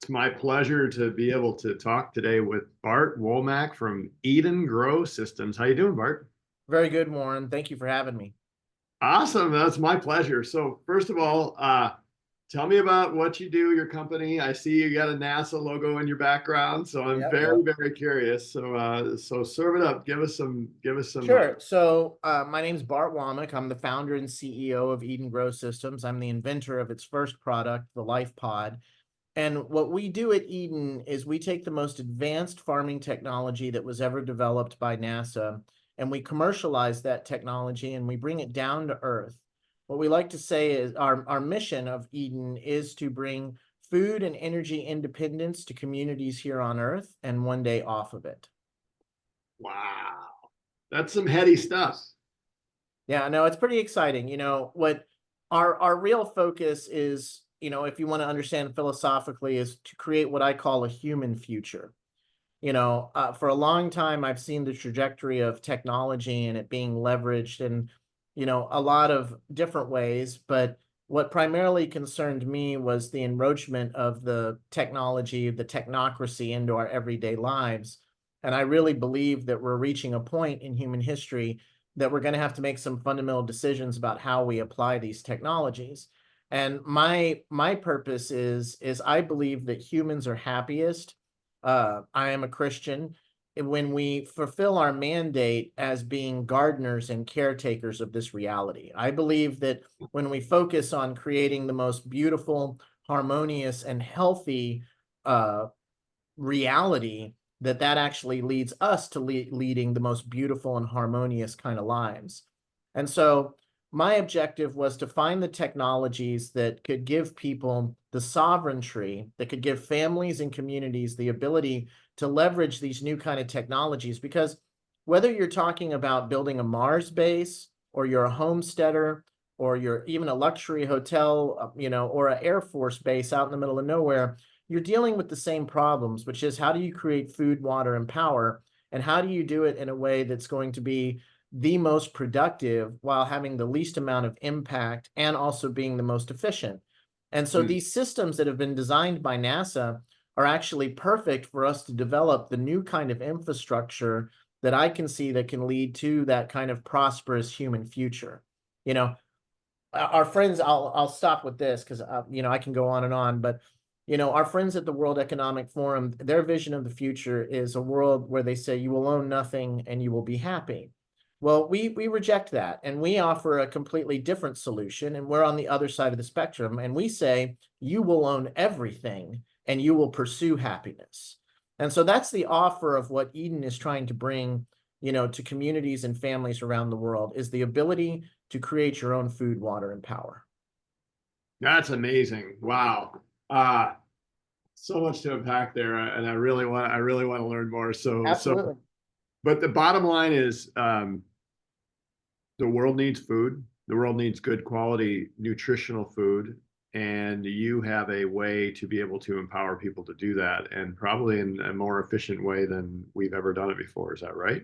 It's my pleasure to be able to talk today with Bart Womack from Eden Grow Systems. How you doing, Bart? Very good, Warren. Thank you for having me. Awesome. That's my pleasure. So first of all, tell me about what you do, your company. I see you got a NASA logo in your background, so I'm Yep, very, yep. very curious. So serve it up. Give us some. Sure. So my name's Bart Womack. I'm the founder and CEO of Eden Grow Systems. I'm the inventor of its first product, the Life Pod. And what we do at Eden is we take the most advanced farming technology that was ever developed by NASA, and we commercialize that technology and we bring it down to earth. What we like to say is our mission of Eden is to bring food and energy independence to communities here on earth and one day off of it. Wow, that's some heady stuff. Yeah, no, it's pretty exciting. What our real focus is, if you want to understand philosophically, is to create what I call a human future. For a long time, I've seen the trajectory of technology and it being leveraged in, a lot of different ways. But what primarily concerned me was the encroachment of the technology, the technocracy into our everyday lives. And I really believe that we're reaching a point in human history that we're going to have to make some fundamental decisions about how we apply these technologies. And my purpose is I believe that humans are happiest. I am a Christian. When we fulfill our mandate as being gardeners and caretakers of this reality, I believe that when we focus on creating the most beautiful, harmonious, and healthy reality, that actually leads us to leading the most beautiful and harmonious kind of lives. And so my objective was to find the technologies that could give people the sovereignty, that could give families and communities the ability to leverage these new kind of technologies. Because whether you're talking about building a Mars base, or you're a homesteader, or you're even a luxury hotel, or an Air Force base out in the middle of nowhere, you're dealing with the same problems, which is how do you create food, water, and power? And how do you do it in a way that's going to be the most productive while having the least amount of impact and also being the most efficient? And so Mm. these systems that have been designed by NASA are actually perfect for us to develop the new kind of infrastructure that I can see that can lead to that kind of prosperous human future. You know, our friends, I'll stop with this because I can go on and on, but our friends at the World Economic Forum, their vision of the future is a world where they say you will own nothing and you will be happy. Well, we reject that, and we offer a completely different solution, and we're on the other side of the spectrum, and we say you will own everything and you will pursue happiness. And so that's the offer of what Eden is trying to bring, to communities and families around the world, is the ability to create your own food, water, and power. That's amazing. Wow. Uh, so much to unpack there, and I really want to learn more. Absolutely. But the bottom line is, the world needs food. The world needs good quality nutritional food, and you have a way to be able to empower people to do that, and probably in a more efficient way than we've ever done it before. Is that right?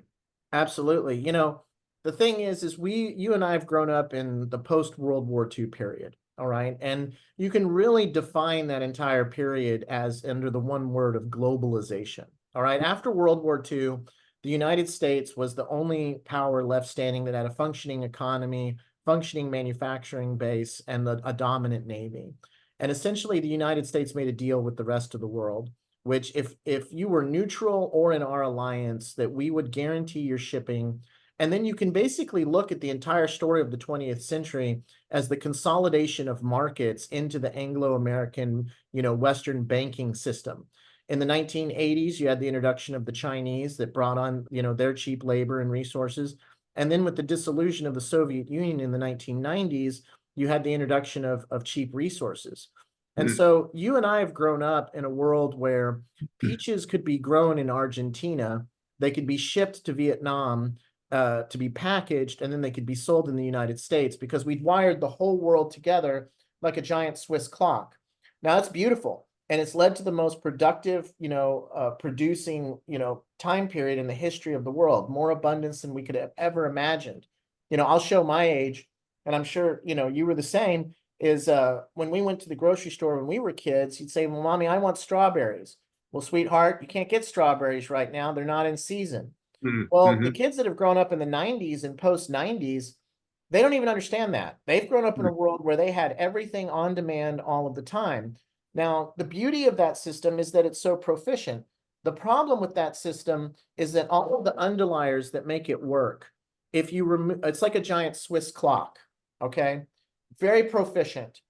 Absolutely. The thing is you and I have grown up in the post-World War II period. All right. And you can really define that entire period as under the one word of globalization. All right. After World War II, the United States was the only power left standing that had a functioning economy, functioning manufacturing base, and a dominant navy. And essentially, the United States made a deal with the rest of the world, which if you were neutral or in our alliance, that we would guarantee your shipping. And then you can basically look at the entire story of the 20th century as the consolidation of markets into the Anglo-American, Western banking system. In the 1980s, you had the introduction of the Chinese that brought on, their cheap labor and resources. And then with the dissolution of the Soviet Union in the 1990s, you had the introduction of cheap resources. And Mm. so you and I have grown up in a world where peaches could be grown in Argentina, they could be shipped to Vietnam to be packaged, and then they could be sold in the United States because we'd wired the whole world together like a giant Swiss clock. Now it's beautiful, and it's led to the most productive, producing, time period in the history of the world, more abundance than we could have ever imagined. I'll show my age, and I'm sure, you were the same. is when we went to the grocery store when we were kids, he'd say, well, mommy, I want strawberries. Well, sweetheart, you can't get strawberries right now. They're not in season. Well, the Mm-hmm. kids that have grown up in the 90s and post 90s, they don't even understand that. They've grown up in a world where they had everything on demand all of the time. Now, the beauty of that system is that it's so proficient. The problem with that system is that all of the underliers that make it work, if you remove, it's like a giant Swiss clock, okay? Very proficient.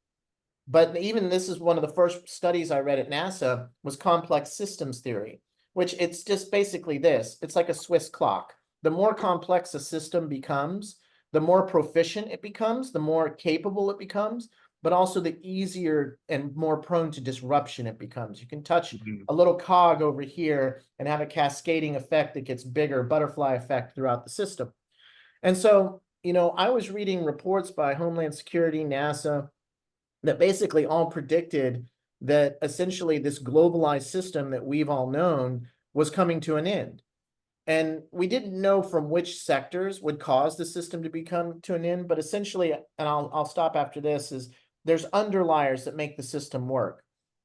But even this is one of the first studies I read at NASA was complex systems theory, which it's just basically this. It's like a Swiss clock. The more complex a system becomes, the more proficient it becomes, the more capable it becomes, but also the easier and more prone to disruption it becomes. You can touch a little cog over here and have a cascading effect that gets bigger, butterfly effect throughout the system. And so, I was reading reports by Homeland Security, NASA, that basically all predicted that essentially this globalized system that we've all known was coming to an end. And we didn't know from which sectors would cause the system to become to an end, but essentially, and I'll stop after this, is there's underliers that make the system work.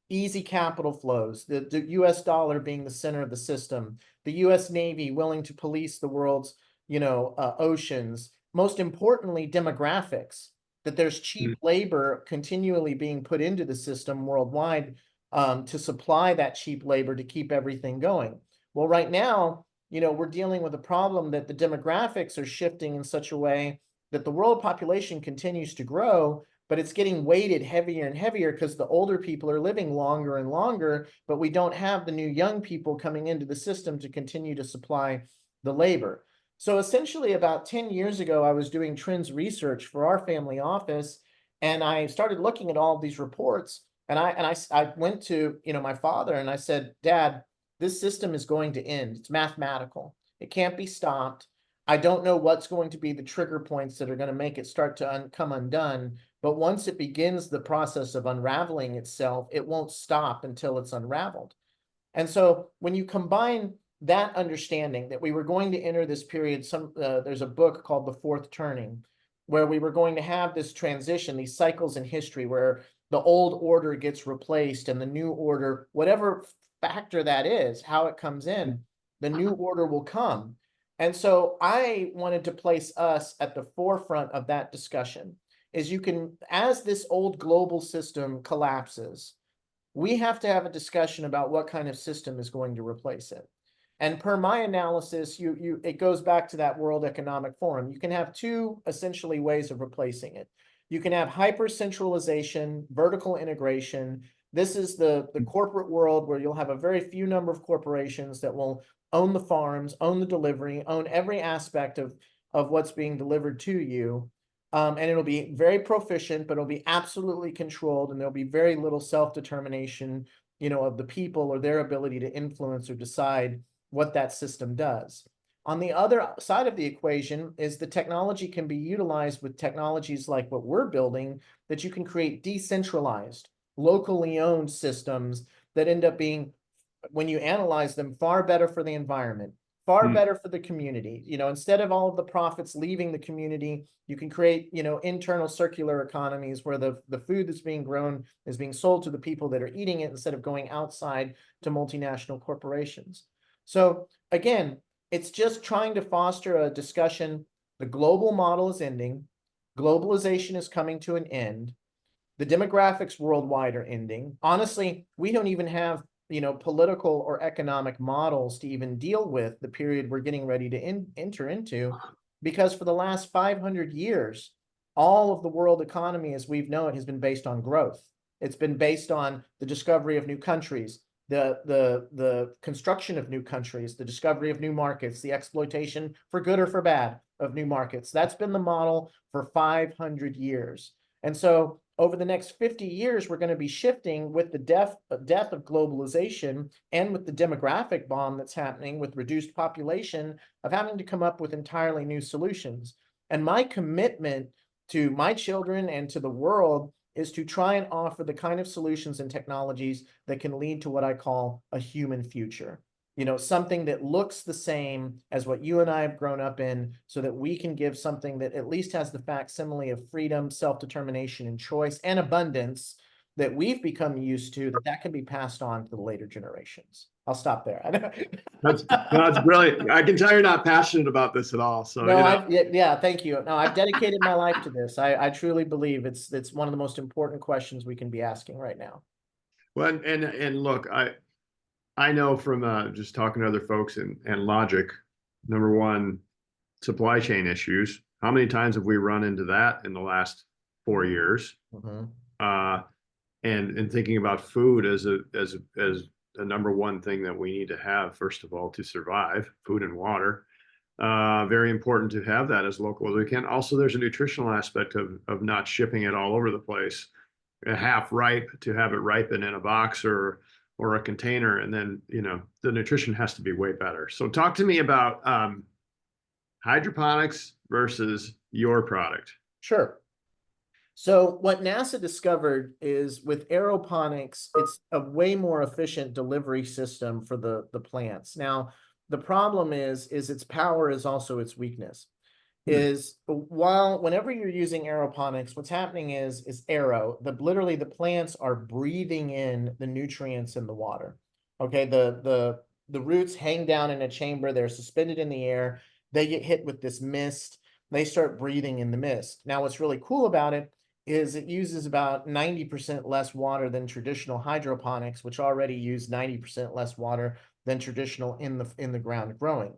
Easy capital flows, the US dollar being the center of the system, the US Navy willing to police the world's, oceans. Most importantly, demographics, that there's cheap labor continually being put into the system worldwide to supply that cheap labor to keep everything going. Well, right now, we're dealing with a problem that the demographics are shifting in such a way that the world population continues to grow, but it's getting weighted heavier and heavier because the older people are living longer and longer, but we don't have the new young people coming into the system to continue to supply the labor. So essentially about 10 years ago, I was doing trends research for our family office, and I started looking at all of these reports, and I went to, my father and I said, Dad, this system is going to end. It's mathematical. It can't be stopped. I don't know what's going to be the trigger points that are going to make it start to come undone. But once it begins the process of unraveling itself, it won't stop until it's unraveled. And so when you combine that understanding that we were going to enter this period, there's a book called The Fourth Turning, where we were going to have this transition, these cycles in history where the old order gets replaced and the new order, whatever factor that is, how it comes in, the new order will come. And so I wanted to place us at the forefront of that discussion. Is as this old global system collapses, we have to have a discussion about what kind of system is going to replace it. And per my analysis, it goes back to that World Economic Forum. You can have two essentially ways of replacing it. You can have hyper-centralization, vertical integration. This is the corporate world where you'll have a very few number of corporations that will own the farms, own the delivery, own every aspect of what's being delivered to you. And it'll be very proficient, but it'll be absolutely controlled, and there'll be very little self-determination, of the people or their ability to influence or decide what that system does. On the other side of the equation is the technology can be utilized with technologies like what we're building, that you can create decentralized, locally owned systems that end up being, when you analyze them, far better for the environment, far better for the community. Instead of all of the profits leaving the community, you can create, internal circular economies where the food that's being grown is being sold to the people that are eating it instead of going outside to multinational corporations. So again, it's just trying to foster a discussion. The global model is ending. Globalization is coming to an end. The demographics worldwide are ending. Honestly, we don't even have political or economic models to even deal with the period we're getting ready to enter into, because for the last 500 years, all of the world economy as we've known it has been based on growth. It's been based on the discovery of new countries, the construction of new countries, the discovery of new markets, the exploitation for good or for bad of new markets. That's been the model for 500 years. And so over the next 50 years, we're going to be shifting with the death of globalization and with the demographic bomb that's happening with reduced population, of having to come up with entirely new solutions. And my commitment to my children and to the world is to try and offer the kind of solutions and technologies that can lead to what I call a human future. something that looks the same as what you and I have grown up in, so that we can give something that at least has the facsimile of freedom, self-determination, and choice and abundance that we've become used to, that can be passed on to the later generations. I'll stop there. That's brilliant. I can tell you're not passionate about this at all. So, No, yeah, thank you. No, I've dedicated my life to this. I truly believe it's one of the most important questions we can be asking right now. well, and look, I know from just talking to other folks and logic, number one, supply chain issues. How many times have we run into that in the last 4 years? Mm-hmm. And thinking about food as a number one thing that we need to have, first of all, to survive, food and water. Very important to have that as local as we can. Also, there's a nutritional aspect of not shipping it all over the place, half ripe, to have it ripen in a box or a container, and then the nutrition has to be way better. So talk to me about hydroponics versus your product. Sure. So what NASA discovered is with aeroponics, it's a way more efficient delivery system for the plants. Now, the problem is its power is also its weakness. Whenever you're using aeroponics, what's happening is literally the plants are breathing in the nutrients in the water. Okay, the roots hang down in a chamber, they're suspended in the air, they get hit with this mist, they start breathing in the mist. Now, what's really cool about it is it uses about 90% less water than traditional hydroponics, which already use 90% less water than traditional in the ground growing.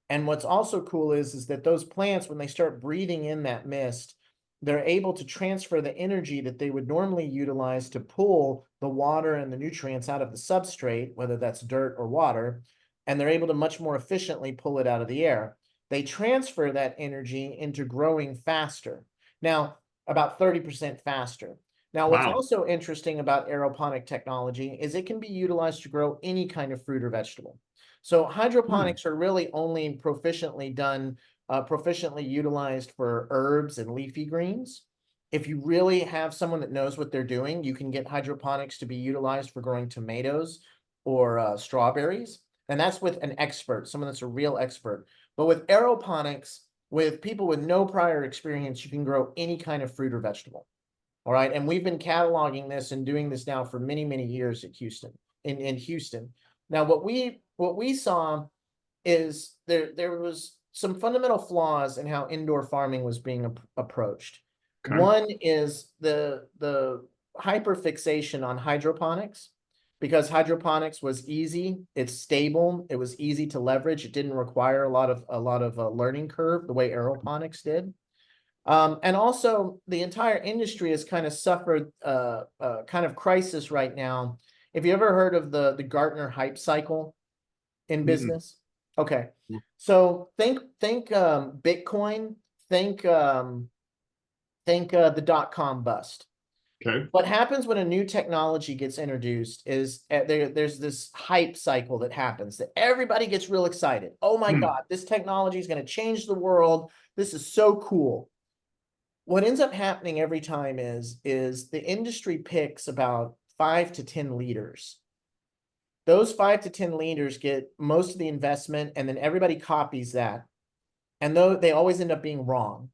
And what's also cool is that those plants, when they start breathing in that mist, they're able to transfer the energy that they would normally utilize to pull the water and the nutrients out of the substrate, whether that's dirt or water, and they're able to much more efficiently pull it out of the air. They transfer that energy into growing faster. Now, about 30% faster. Now, what's also interesting about aeroponic technology is it can be utilized to grow any kind of fruit or vegetable. So hydroponics are really only proficiently utilized for herbs and leafy greens. If you really have someone that knows what they're doing, you can get hydroponics to be utilized for growing tomatoes or strawberries. And that's with an expert, someone that's a real expert. But with aeroponics, with people with no prior experience, you can grow any kind of fruit or vegetable. All right. And we've been cataloging this and doing this now for many, many years at Houston, in Houston. Now, what we saw is there was some fundamental flaws in how indoor farming was being approached. Okay. One is the hyperfixation on hydroponics, because hydroponics was easy, it's stable, it was easy to leverage, it didn't require a lot of learning curve the way aeroponics did. And also the entire industry has kind of suffered kind of crisis right now. Have you ever heard of the Gartner hype cycle in business? Okay, so think Bitcoin, think the .com bust. Okay. What happens when a new technology gets introduced is there's this hype cycle that happens, that everybody gets real excited. Oh my God, this technology is going to change the world. This is so cool. What ends up happening every time is the industry picks about 5 to 10 leaders. Those 5 to 10 leaders get most of the investment, and then everybody copies that. And though they always end up being wrong.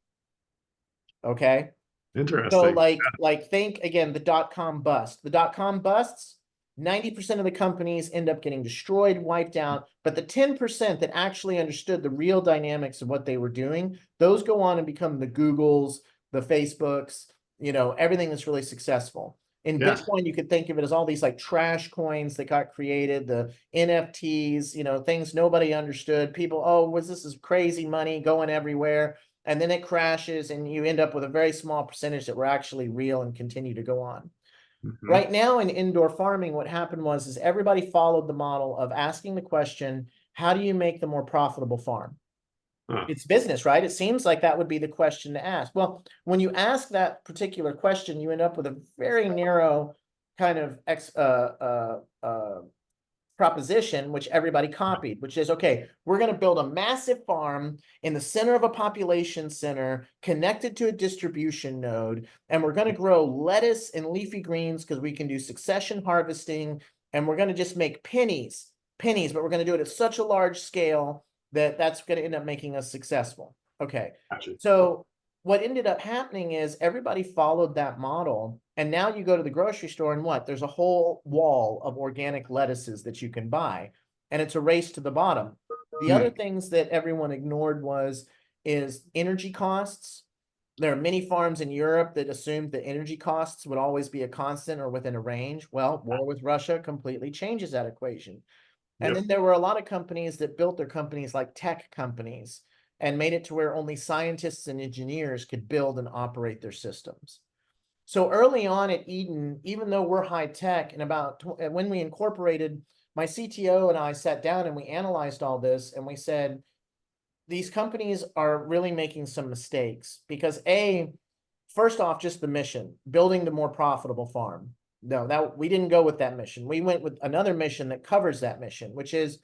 Okay. Interesting. So like think again, the .com bust. The .com busts, 90% of the companies end up getting destroyed, wiped out, but the 10% that actually understood the real dynamics of what they were doing, those go on and become the Googles, the Facebooks, everything that's really successful. In Bitcoin, you could think of it as all these like trash coins that got created, the NFTs, things nobody understood. People, this is crazy money going everywhere. And then it crashes and you end up with a very small percentage that were actually real and continue to go on. Right now in indoor farming, what happened is everybody followed the model of asking the question, how do you make the more profitable farm? It's business, right? It seems like that would be the question to ask. Well, when you ask that particular question, you end up with a very narrow kind of proposition, which everybody copied, which is, okay, we're going to build a massive farm in the center of a population center connected to a distribution node, and we're going to grow lettuce and leafy greens because we can do succession harvesting, and we're going to just make pennies pennies, but we're going to do it at such a large scale that that's going to end up making us successful. Okay. Gotcha. So what ended up happening is everybody followed that model. And now you go to the grocery store and what? There's a whole wall of organic lettuces that you can buy. And it's a race to the bottom. The other things that everyone ignored is energy costs. There are many farms in Europe that assumed that energy costs would always be a constant or within a range. Well, war with Russia completely changes that equation. And then there were a lot of companies that built their companies like tech companies and made it to where only scientists and engineers could build and operate their systems. So early on at Eden, even though we're high tech, and when we incorporated, my CTO and I sat down and we analyzed all this and we said, these companies are really making some mistakes because first off, just the mission, building the more profitable farm. No, we didn't go with that mission. We went with another mission that covers that mission, which is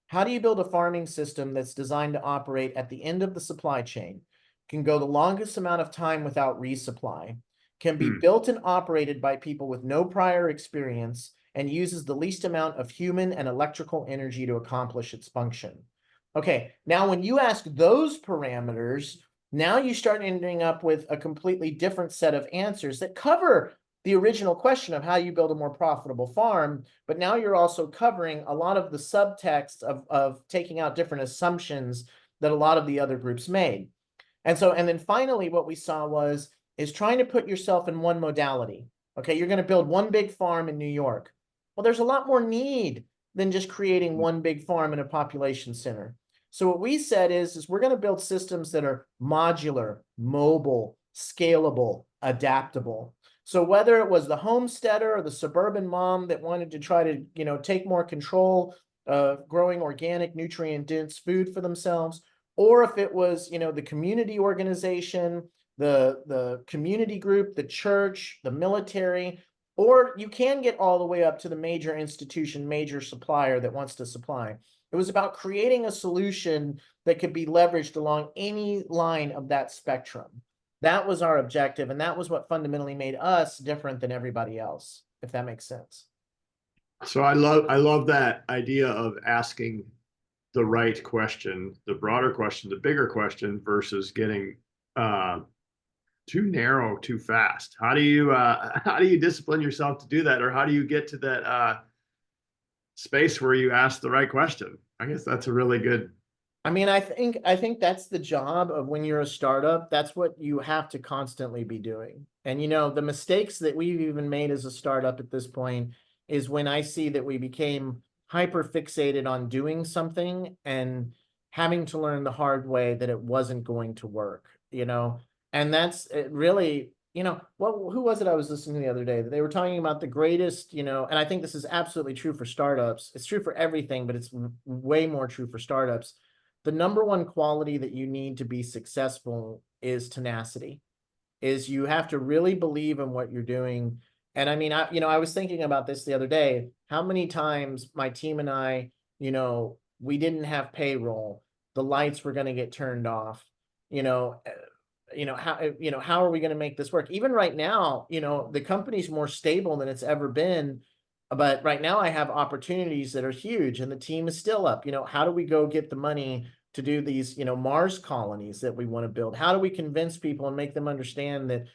how do you build a farming system that's designed to operate at the end of the supply chain, can go the longest amount of time without resupply, can be built and operated by people with no prior experience, and uses the least amount of human and electrical energy to accomplish its function. Okay, now when you ask those parameters, now you start ending up with a completely different set of answers that cover the original question of how you build a more profitable farm, but now you're also covering a lot of the subtext of taking out different assumptions that a lot of the other groups made. And then finally, what we saw is trying to put yourself in one modality. Okay, you're going to build one big farm in New York. Well, there's a lot more need than just creating one big farm in a population center. So what we said is we're going to build systems that are modular, mobile, scalable, adaptable. So whether it was the homesteader or the suburban mom that wanted to try to, take more control of growing organic, nutrient-dense food for themselves, or if it was, the community organization, the community group, the church, the military, or you can get all the way up to the major institution, major supplier that wants to supply. It was about creating a solution that could be leveraged along any line of that spectrum. That was our objective, and that was what fundamentally made us different than everybody else, if that makes sense. So I love that idea of asking the right question, the broader question, the bigger question, versus getting too narrow too fast. How do you discipline yourself to do that, or how do you get to that space where you ask the right question? I guess that's a really good. I think that's the job of when you're a startup. That's what you have to constantly be doing. And the mistakes that we've even made as a startup at this point is when I see that we became hyper fixated on doing something and having to learn the hard way that it wasn't going to work, and that's really, who was it I was listening to the other day that they were talking about the greatest, and I think this is absolutely true for startups. It's true for everything, but it's way more true for startups. The number one quality that you need to be successful is tenacity, is you have to really believe in what you're doing. And I was thinking about this the other day, how many times my team and I, we didn't have payroll, the lights were going to get turned off, how are we going to make this work? Even right now, the company's more stable than it's ever been. But right now I have opportunities that are huge and the team is still up. How do we go get the money to do these, Mars colonies that we want to build? How do we convince people and make them understand that,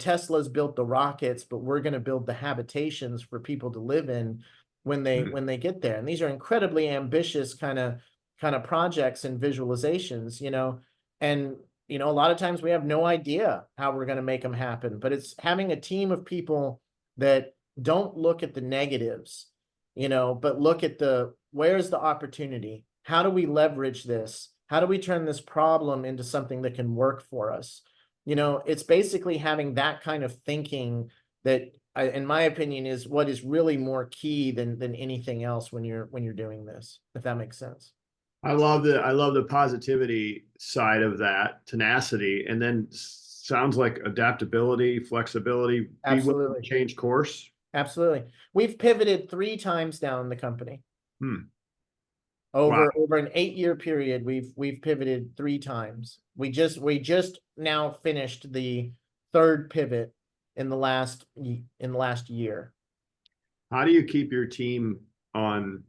Tesla's built the rockets, but we're going to build the habitations for people to live in when they get there? And these are incredibly ambitious kind of projects and visualizations, and a lot of times we have no idea how we're going to make them happen, but it's having a team of people that don't look at the negatives, but look at where's the opportunity? How do we leverage this? How do we turn this problem into something that can work for us? It's basically having that kind of thinking that, in my opinion, is what is really more key than anything else when you're doing this, if that makes sense. I love the positivity side of that, tenacity, and then sounds like adaptability, flexibility, be willing to change course. Absolutely. We've pivoted 3 times down the company. Over an 8-year period, we've pivoted 3 times. We just now finished the 3rd pivot in the last year. How do you keep your team on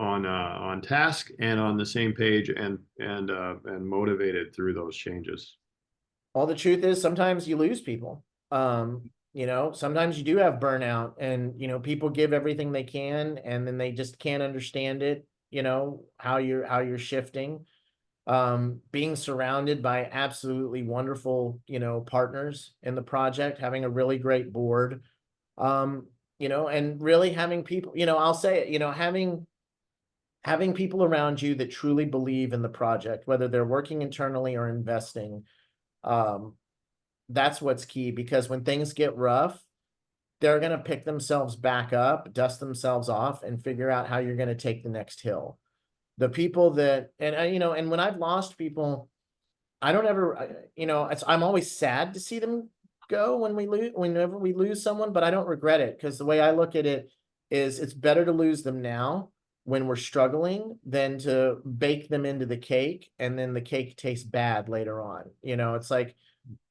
on task and on the same page and motivated through those changes. Well, the truth is sometimes you lose people. Sometimes you do have burnout and, people give everything they can and then they just can't understand it, how you're shifting. Being surrounded by absolutely wonderful, partners in the project, having a really great board, and really having people, I'll say it, having people around you that truly believe in the project, whether they're working internally or investing. That's what's key, because when things get rough, they're going to pick themselves back up, dust themselves off, and figure out how you're going to take the next hill. The people that, and when I've lost people, I don't ever, I'm always sad to see them go whenever we lose someone, but I don't regret it, because the way I look at it is it's better to lose them now when we're struggling than to bake them into the cake and then the cake tastes bad later on. It's like,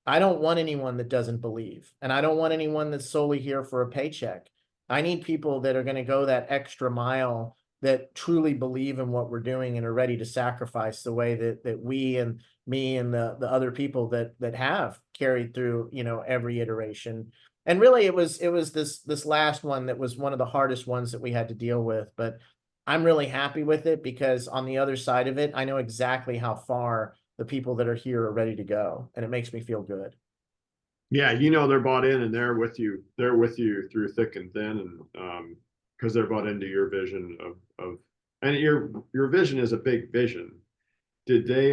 I don't want anyone that doesn't believe, and I don't want anyone that's solely here for a paycheck. I need people that are going to go that extra mile, that truly believe in what we're doing and are ready to sacrifice the way that we and me and the other people that have carried through, every iteration. And really it was this last one that was one of the hardest ones that we had to deal with, but I'm really happy with it, because on the other side of it, I know exactly how far the people that are here are ready to go, and it makes me feel good. Yeah, they're bought in and they're with you. They're with you through thick and thin, and because they're bought into your vision of and your vision is a big vision. Did they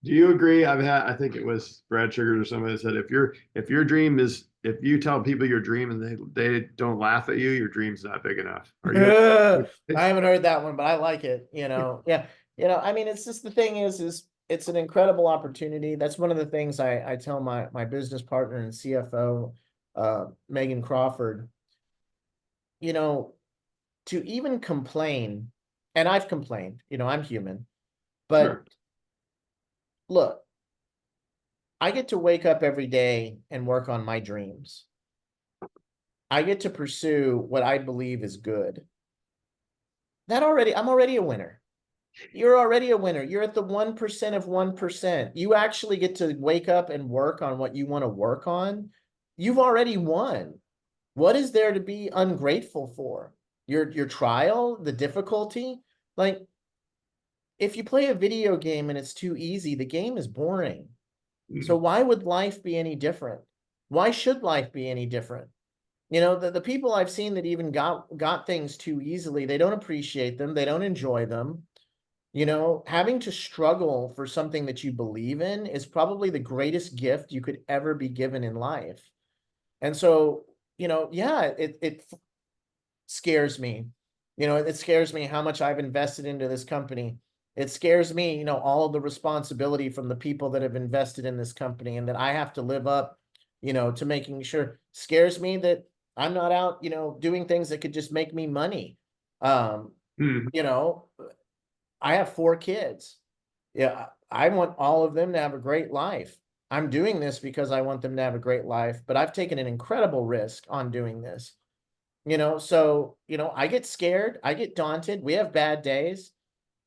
do you agree? I think it was Brad Sugars or somebody that said if your dream is, if you tell people your dream and they don't laugh at you, your dream's not big enough. Are you? I haven't heard that one, but I like it. Yeah. I mean, it's just, the thing is it's an incredible opportunity. That's one of the things I tell my business partner and CFO, Megan Crawford, to even complain, and I've complained, I'm human, but Sure. look, I get to wake up every day and work on my dreams. I get to pursue what I believe is good. I'm already a winner. You're already a winner. You're at the 1% of 1%. You actually get to wake up and work on what you want to work on. You've already won. What is there to be ungrateful for? Your trial, the difficulty? Like, if you play a video game and it's too easy, the game is boring. So why would life be any different? Why should life be any different? The people I've seen that even got things too easily, they don't appreciate them. They don't enjoy them. Having to struggle for something that you believe in is probably the greatest gift you could ever be given in life. And so, yeah, it scares me. It scares me how much I've invested into this company. It scares me, all of the responsibility from the people that have invested in this company and that I have to live up, to making sure. Scares me that I'm not out, doing things that could just make me money. Mm. I have 4 kids. Yeah, I want all of them to have a great life. I'm doing this because I want them to have a great life, but I've taken an incredible risk on doing this. So, I get scared, I get daunted. We have bad days,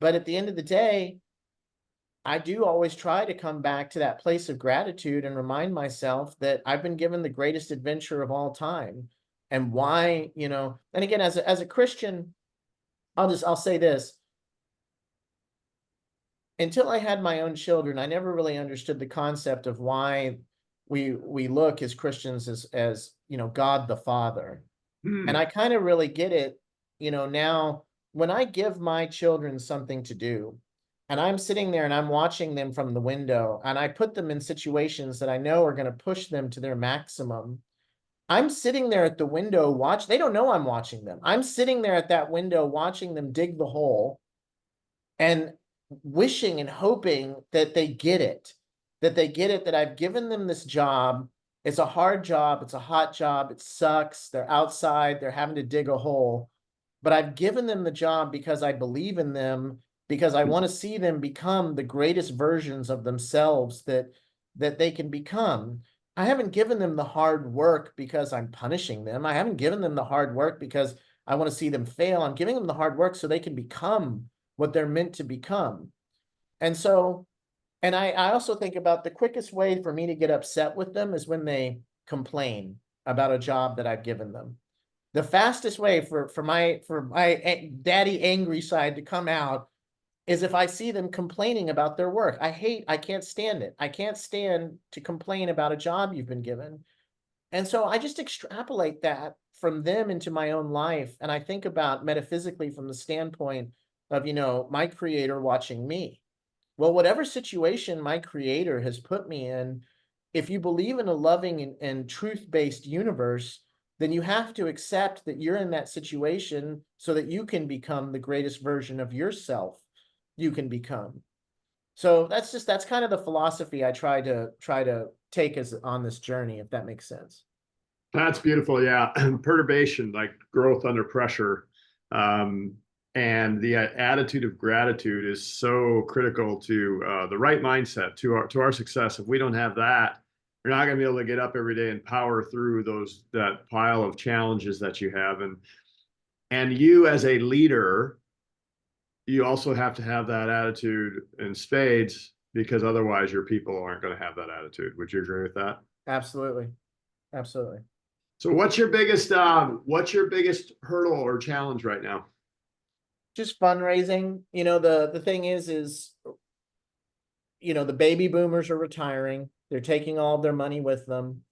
but at the end of the day, I do always try to come back to that place of gratitude and remind myself that I've been given the greatest adventure of all time, and why, and again, as a Christian, I'll say this. Until I had my own children, I never really understood the concept of why we look as Christians as God the Father. And I kind of really get it, now when I give my children something to do, and I'm sitting there and I'm watching them from the window, and I put them in situations that I know are going to push them to their maximum. I'm sitting there at the window they don't know I'm watching them. I'm sitting there at that window watching them dig the hole and wishing and hoping that they get it, that I've given them this job. It's a hard job. It's a hot job. It sucks. They're outside. They're having to dig a hole, but I've given them the job because I believe in them, because I want to see them become the greatest versions of themselves that they can become. I haven't given them the hard work because I'm punishing them. I haven't given them the hard work because I want to see them fail. I'm giving them the hard work so they can become what they're meant to become. And so, and I also think about the quickest way for me to get upset with them is when they complain about a job that I've given them. The fastest way for my daddy angry side to come out is if I see them complaining about their work. I can't stand it. I can't stand to complain about a job you've been given. And so I just extrapolate that from them into my own life. And I think about metaphysically from the standpoint of, my creator watching me. Well, whatever situation my creator has put me in, if you believe in a loving and truth-based universe, then you have to accept that you're in that situation so that you can become the greatest version of yourself you can become. So that's kind of the philosophy I try to take as on this journey, if that makes sense. That's beautiful. Yeah. Perturbation, like growth under pressure. And the attitude of gratitude is so critical to the right mindset to our success. If we don't have that, you're not going to be able to get up every day and power through that pile of challenges that you have. And you as a leader, you also have to have that attitude in spades, because otherwise your people aren't going to have that attitude. Would you agree with that? Absolutely. Absolutely. So what's your biggest hurdle or challenge right now? Just fundraising. The thing is the baby boomers are retiring. They're taking all of their money with them.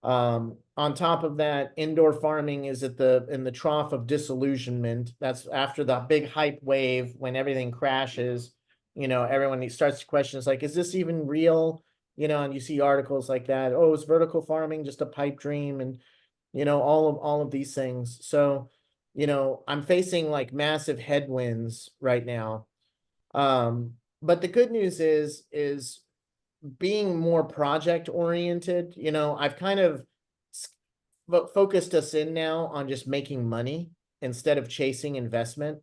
On top of that, indoor farming is in the trough of disillusionment. That's after the big hype wave when everything crashes. Everyone starts to question, it's like, is this even real? And you see articles like that. Oh, is vertical farming just a pipe dream? And all of these things. So, I'm facing like massive headwinds right now. But the good news is being more project oriented. I've kind of focused us in now on just making money instead of chasing investment.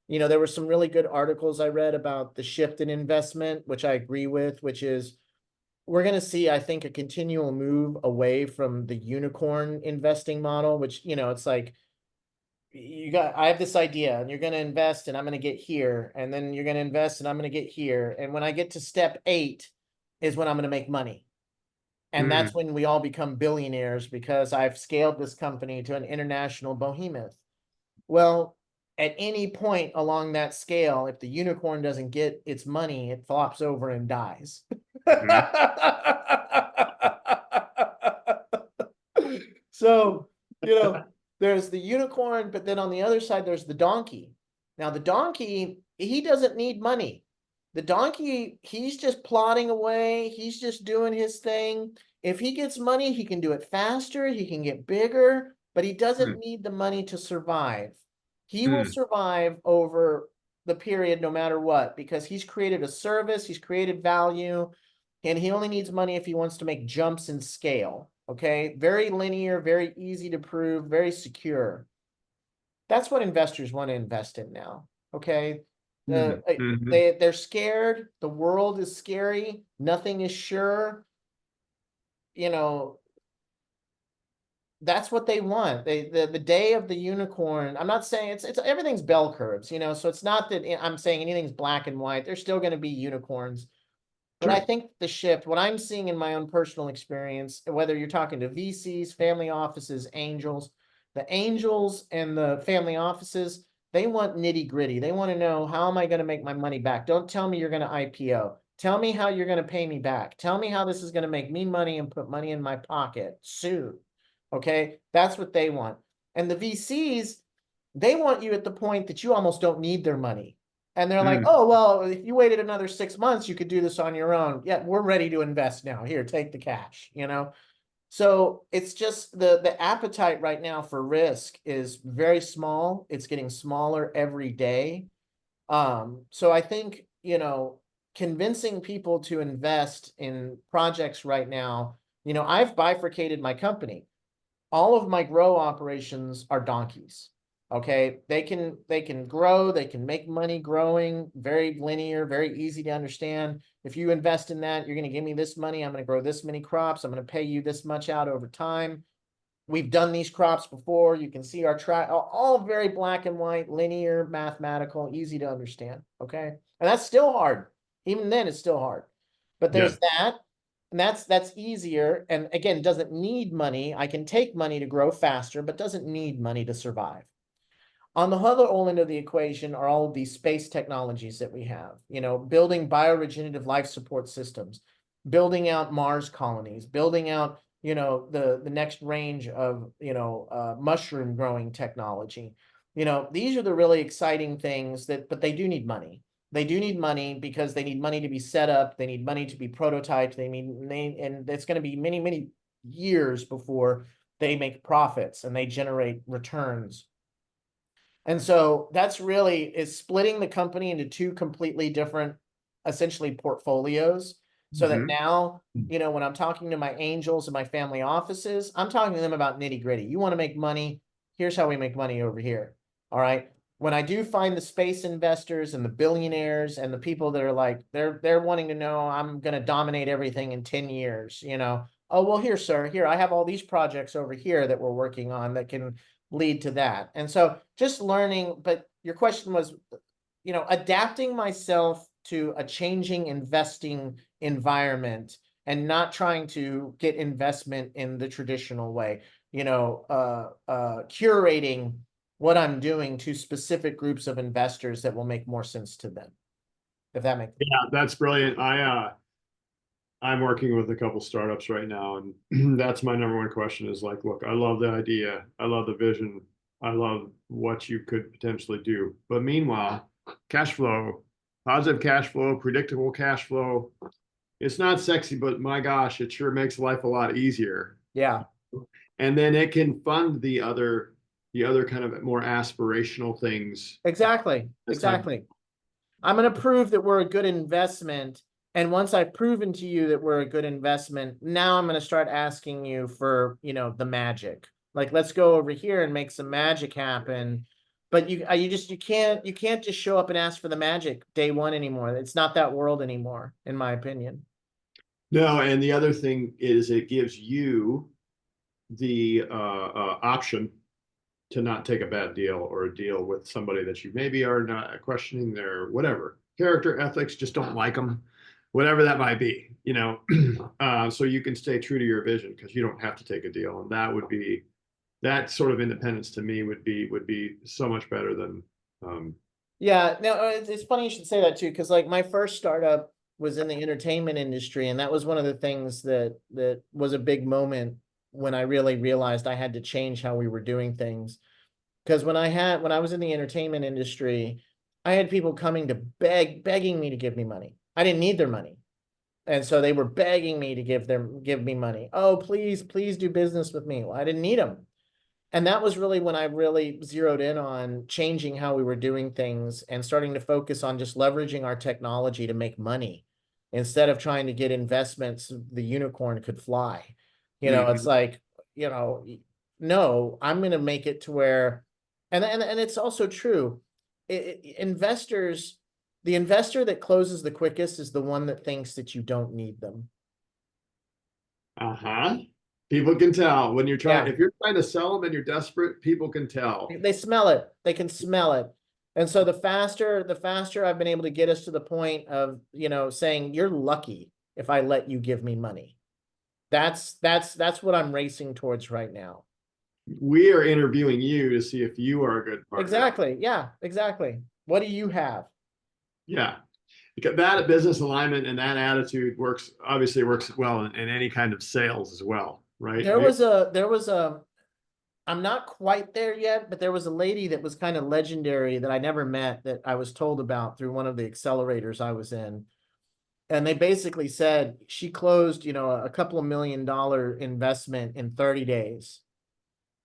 There were some really good articles I read about the shift in investment, which I agree with, which is we're going to see, I think, a continual move away from the unicorn investing model, which, it's like, I have this idea and you're going to invest and I'm going to get here. And then you're going to invest and I'm going to get here. And when I get to step 8 is when I'm going to make money. And that's when we all become billionaires because I've scaled this company to an international behemoth. Well, at any point along that scale, if the unicorn doesn't get its money, it flops over and dies. So, there's the unicorn, but then on the other side, there's the donkey. Now, the donkey, he doesn't need money. The donkey, he's just plodding away. He's just doing his thing. If he gets money, he can do it faster. He can get bigger, but he doesn't need the money to survive. He will survive over the period no matter what, because he's created a service, he's created value, and he only needs money if he wants to make jumps in scale. Okay, very linear, very easy to prove, very secure. That's what investors want to invest in now. Okay, they're scared. The world is scary. Nothing is sure. That's what they want. The day of the unicorn. I'm not saying it's everything's bell curves. So it's not that I'm saying anything's black and white. There's still going to be unicorns. But I think the shift, what I'm seeing in my own personal experience, whether you're talking to VCs, family offices, angels, the angels and the family offices, they want nitty gritty. They want to know, how am I going to make my money back? Don't tell me you're going to IPO. Tell me how you're going to pay me back. Tell me how this is going to make me money and put money in my pocket soon. Okay, that's what they want. And the VCs, they want you at the point that you almost don't need their money. And they're like, oh, well, if you waited another 6 months, you could do this on your own. Yeah, we're ready to invest now. Here, take the cash, So it's just the appetite right now for risk is very small. It's getting smaller every day. So I think, convincing people to invest in projects right now, I've bifurcated my company. All of my grow operations are donkeys. Okay, they can grow, they can make money growing, very linear, very easy to understand. If you invest in that, you're going to give me this money, I'm going to grow this many crops, I'm going to pay you this much out over time. we've done these crops before. You can see our track, all very black and white, linear, mathematical, easy to understand. Okay. And that's still hard. Even then, it's still hard. But Yeah. there's that. And that's easier. And again, doesn't need money. I can take money to grow faster, but doesn't need money to survive. On the other end of the equation are all of these space technologies that we have, building bioregenerative life support systems, building out Mars colonies, building out, the next range of, mushroom growing technology. These are the really exciting things but they do need money. They do need money because they need money to be set up. They need money to be prototyped. And it's going to be many, many years before they make profits and they generate returns. And so that's really is splitting the company into two completely different, essentially portfolios. So that now, when I'm talking to my angels and my family offices, I'm talking to them about nitty gritty. You want to make money? Here's how we make money over here. All right. When I do find the space investors and the billionaires and the people that are like, they're wanting to know, I'm going to dominate everything in 10 years, oh, well, here, sir, here, I have all these projects over here that we're working on that can lead to that. And so just learning, but your question was, adapting myself to a changing investing environment and not trying to get investment in the traditional way, curating what I'm doing to specific groups of investors that will make more sense to them. If that makes sense. Yeah, that's brilliant. I'm working with a couple startups right now, and that's my number one question is like, look, I love the idea. I love the vision. I love what you could potentially do. But meanwhile, cash flow, positive cash flow, predictable cash flow, it's not sexy, but my gosh, it sure makes life a lot easier. Yeah. And then it can fund the other kind of more aspirational things. Exactly. Exactly. I'm going to prove that we're a good investment. And once I've proven to you that we're a good investment, now I'm going to start asking you for, the magic. Like, let's go over here and make some magic happen. But you can't just show up and ask for the magic day one anymore. It's not that world anymore, in my opinion. No, and the other thing is it gives you the option to not take a bad deal or a deal with somebody that you maybe are not questioning their whatever character, ethics, just don't like them, whatever that might be, so you can stay true to your vision because you don't have to take a deal. And that sort of independence to me would be so much better than. Yeah, no, it's funny you should say that too, because like my first startup was in the entertainment industry, and that was one of the things that was a big moment when I really realized I had to change how we were doing things. Because when I was in the entertainment industry, I had people coming to begging me to give me money. I didn't need their money. And so they were begging me to give me money. Oh, please do business with me. Well, I didn't need them. And that was really when I really zeroed in on changing how we were doing things and starting to focus on just leveraging our technology to make money instead of trying to get investments the unicorn could fly. It's like, no, I'm going to make it to where, and it's also true. Investors, the investor that closes the quickest is the one that thinks that you don't need them. People can tell when you're trying, if you're trying to sell them and you're desperate, people can tell. They smell it. They can smell it. And so the faster I've been able to get us to the point of, saying you're lucky if I let you give me money. That's what I'm racing towards right now. We are interviewing you to see if you are a good partner. Exactly. Yeah, exactly. What do you have? Yeah. Because that business alignment and that attitude obviously works well in any kind of sales as well, right? There was a, I'm not quite there yet, but there was a lady that was kind of legendary that I never met that I was told about through one of the accelerators I was in. And they basically said she closed, a couple of $1 million investment in 30 days.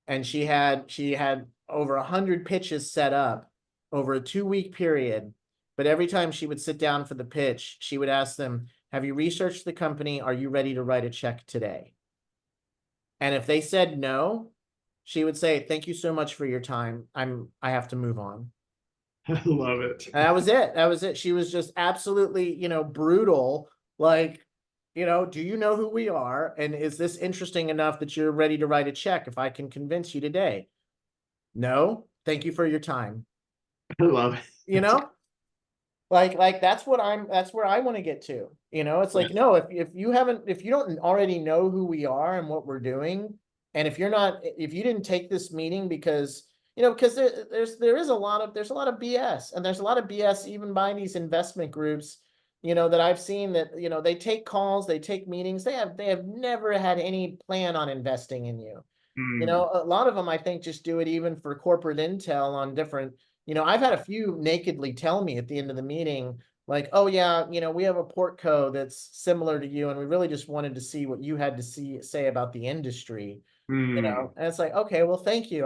And she had over 100 pitches set up over a 2-week period. But every time she would sit down for the pitch, she would ask them, have you researched the company? Are you ready to write a check today? And if they said no, she would say, thank you so much for your time. I have to move on. I love it. And that was it. She was just absolutely, brutal. Like, do you know who we are? And is this interesting enough that you're ready to write a check if I can convince you today? No, thank you for your time. I love You it. know, like that's where I want to get to. It's like, no, if you don't already know who we are and what we're doing, and if you didn't take this meeting because because there's a lot of BS, and there's a lot of BS even by these investment groups, that I've seen, that they take calls, they take meetings, they have never had any plan on investing in you. Mm, A lot of them, I think, just do it even for corporate intel on different, I've had a few nakedly tell me at the end of the meeting, like, oh yeah, we have a portco that's similar to you, and we really just wanted to see what you had to say about the industry. mm. And it's like, okay, well, thank you.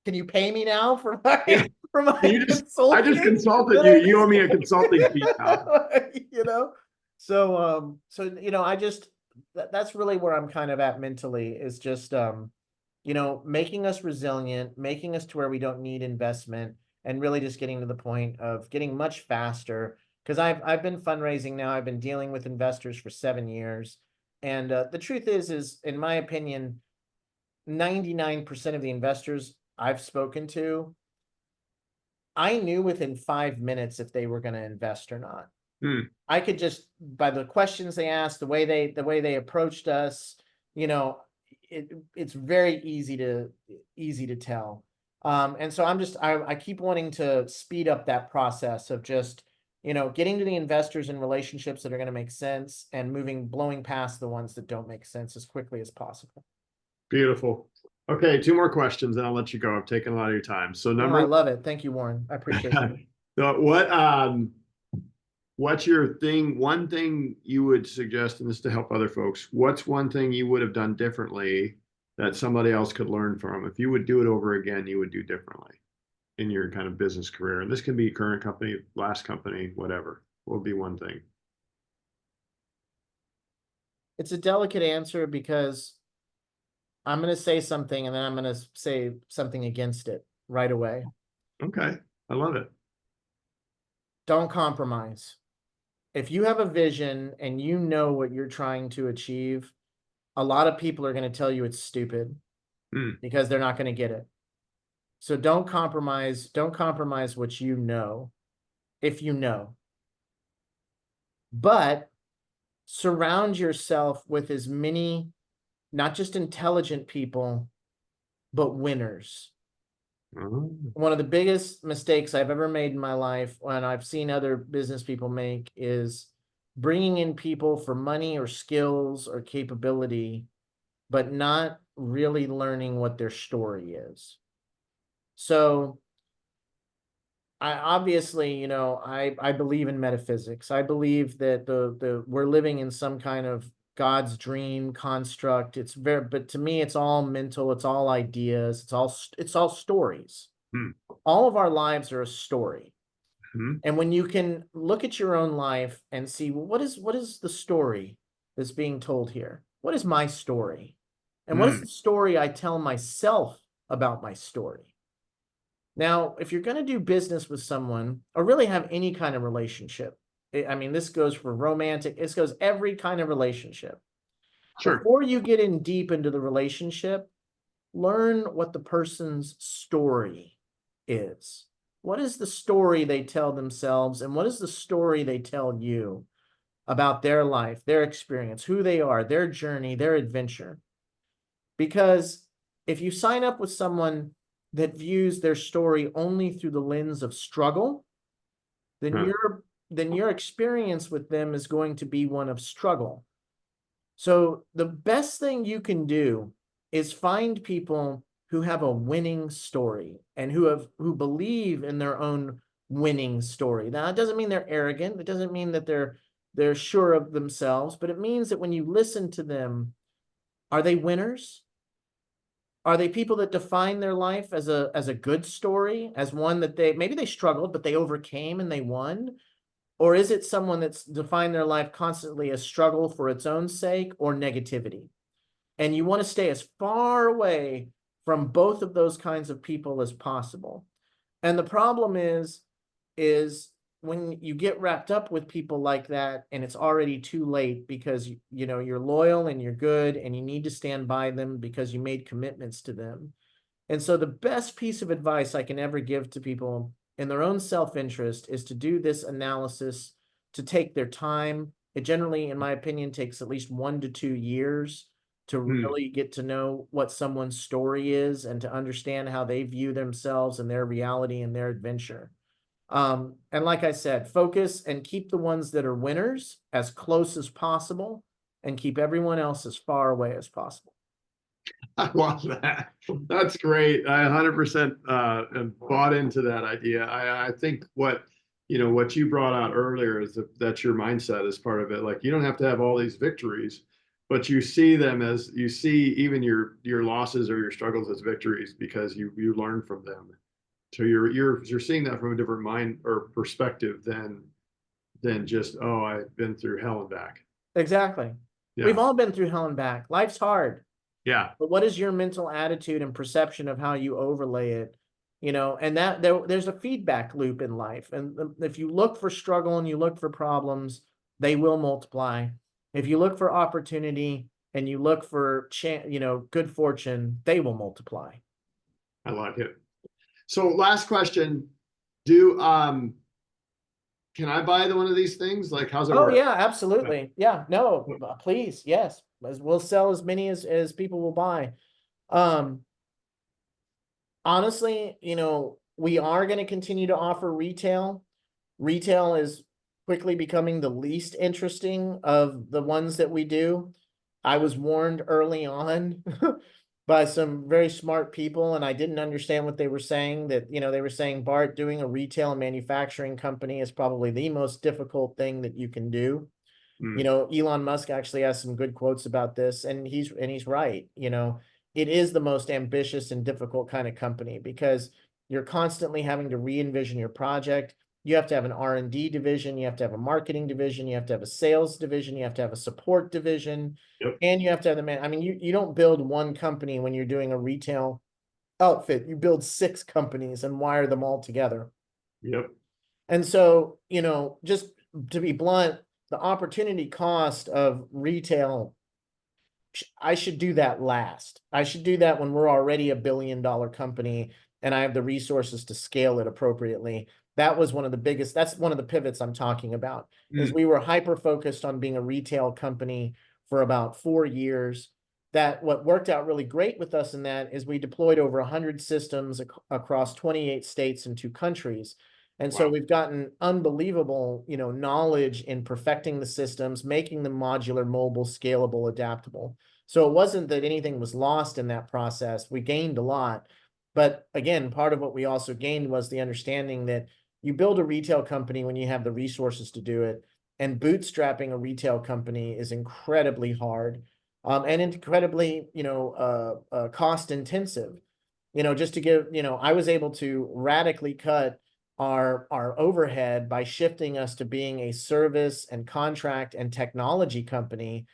Can you pay me now for my Yeah, for my I just consulting consulted that you. I You owe just me a consulting fee now. you know? So I just that's really where I'm kind of at mentally, is just making us resilient, making us to where we don't need investment, and really just getting to the point of getting much faster. Because I've been fundraising now. I've been dealing with investors for 7 years, and the truth is in my opinion, 99% of the investors I've spoken to, I knew within 5 minutes if they were going to invest or not. Hmm. I could just, by the questions they asked, the way they approached us, you know, it's very easy to tell. And so I keep wanting to speed up that process of just, getting to the investors and relationships that are going to make sense, and blowing past the ones that don't make sense as quickly as possible. Beautiful. Okay, two more questions, and I'll let you go. I've taken a lot of your time. So No, I number love it. Thank you, Warren. I appreciate it. so what's your thing, one thing you would suggest, and this to help other folks, what's one thing you would have done differently that somebody else could learn from? If you would do it over again, you would do differently in your kind of business career. And this can be current company, last company, whatever. What would be one thing? It's a delicate answer, because I'm going to say something and then I'm going to say something against it right away. Okay. I love it. Don't compromise. If you have a vision and you know what you're trying to achieve, a lot of people are going to tell you it's stupid Hmm. because they're not going to get it. So don't compromise. Don't compromise what you know, if you know. But surround yourself with as many, not just intelligent people, but winners. Oh. One of the biggest mistakes I've ever made in my life, when I've seen other business people make, is bringing in people for money or skills or capability, but not really learning what their story is. So I obviously, I believe in metaphysics. I believe that we're living in some kind of God's dream construct. But to me, it's all mental. It's all ideas. It's all stories. Hmm. All of our lives are a story. Hmm. And when you can look at your own life and see, well, what is the story that's being told here? What is my story? And what is Hmm. the story I tell myself about my story? Now, if you're going to do business with someone, or really have any kind of relationship, I mean, this goes for romantic, this goes every kind of relationship. Sure. Before you get in deep into the relationship, learn what the person's story is. What is the story they tell themselves, and what is the story they tell you about their life, their experience, who they are, their journey, their adventure? Because if you sign up with someone that views their story only through the lens of struggle, then Huh. your experience with them is going to be one of struggle. So the best thing you can do is find people who have a winning story, and who believe in their own winning story. Now, it doesn't mean they're arrogant. It doesn't mean that they're sure of themselves, but it means that when you listen to them, are they winners? Are they people that define their life as a good story, as one that maybe they struggled, but they overcame and they won? Or is it someone that's defined their life constantly as struggle for its own sake or negativity? And you want to stay as far away from both of those kinds of people as possible. And the problem is when you get wrapped up with people like that and it's already too late because you know you're loyal and you're good and you need to stand by them because you made commitments to them. And so the best piece of advice I can ever give to people in their own self-interest is to do this analysis, to take their time. It generally, in my opinion, takes at least 1 to 2 years to really get to know what someone's story is and to understand how they view themselves and their reality and their adventure. And like I said, focus and keep the ones that are winners as close as possible and keep everyone else as far away as possible. I love that. That's great. I 100% am bought into that idea. I think what you brought out earlier is that's your mindset as part of it. Like you don't have to have all these victories, but you see them as you see even your losses or your struggles as victories because you learn from them. So you're seeing that from a different mind or perspective than just, oh, I've been through hell and back. Exactly. Yeah. We've all been through hell and back. Life's hard. Yeah. But what is your mental attitude and perception of how you overlay it? You know, and that there's a feedback loop in life. And if you look for struggle and you look for problems, they will multiply. If you look for opportunity and you look for good fortune, they will multiply. I like it. So last question, can I buy one of these things? Like, how's it work? Oh yeah, absolutely. Yeah, no, please. Yes. We'll sell as many as people will buy. Honestly, we are going to continue to offer retail. Retail is quickly becoming the least interesting of the ones that we do. I was warned early on by some very smart people, and I didn't understand what they were saying, that, they were saying, Bart, doing a retail and manufacturing company is probably the most difficult thing that you can do. Elon Musk actually has some good quotes about this, and he's right. It is the most ambitious and difficult kind of company because you're constantly having to re-envision your project. You have to have an R&D division, you have to have a marketing division, you have to have a sales division, you have to have a support division, and you have to have you don't build one company when you're doing a retail outfit. You build 6 companies and wire them all together. Yep. And so, just to be blunt, the opportunity cost of retail, I should do that last. I should do that when we're already $1 billion company and I have the resources to scale it appropriately. That's one of the pivots I'm talking about, is we were hyper-focused on being a retail company for about 4 years. That what worked out really great with us in that is we deployed over 100 systems across 28 states and 2 countries. And so we've gotten unbelievable, knowledge in perfecting the systems, making them modular, mobile, scalable, adaptable. So it wasn't that anything was lost in that process. We gained a lot. But again, part of what we also gained was the understanding that you build a retail company when you have the resources to do it. And bootstrapping a retail company is incredibly hard, and incredibly, cost intensive. Just to give, I was able to radically cut our overhead by shifting us to being a service and contract and technology company,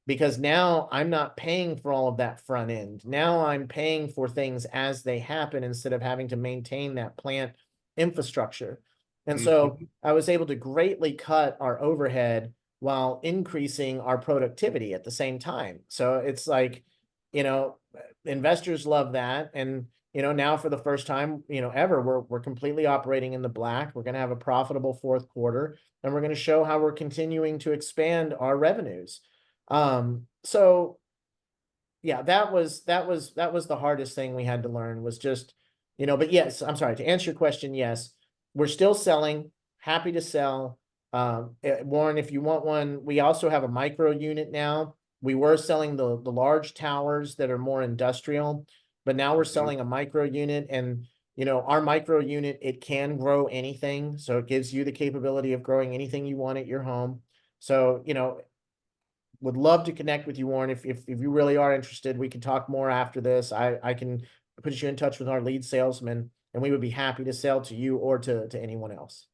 because now I'm not paying for all of that front end. Now I'm paying for things as they happen instead of having to maintain that plant infrastructure. And so I was able to greatly cut our overhead while increasing our productivity at the same time. So it's like, investors love that. And now for the first time, ever, we're completely operating in the black. We're going to have a profitable 4th quarter, and we're going to show how we're continuing to expand our revenues. So yeah, that was the hardest thing we had to learn, was just, but yes, I'm sorry, to answer your question. Yes, we're still selling, happy to sell. Warren, if you want one, we also have a micro unit now. We were selling the large towers that are more industrial, but now we're selling a micro unit, and our micro unit, it can grow anything. So it gives you the capability of growing anything you want at your home. So, would love to connect with you, Warren. If you really are interested, we can talk more after this. I can put you in touch with our lead salesman, and we would be happy to sell to you or to anyone else.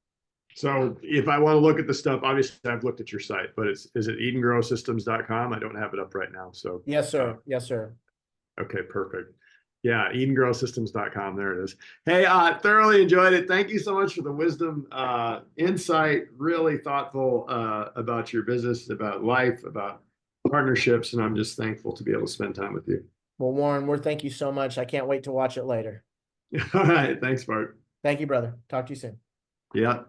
So if I want to look at the stuff, obviously I've looked at your site, but is it edengrowsystems.com? I don't have it up right now. So yes, sir. Yes, sir. Okay, perfect. Yeah, EdenGrowSystems.com. There it is. Hey, thoroughly enjoyed it. Thank you so much for the wisdom, insight, really thoughtful about your business, about life, about partnerships. And I'm just thankful to be able to spend time with you. Well, Warren, thank you so much. I can't wait to watch it later. All right. Thanks, Bart. Thank you, brother. Talk to you soon. Yeah.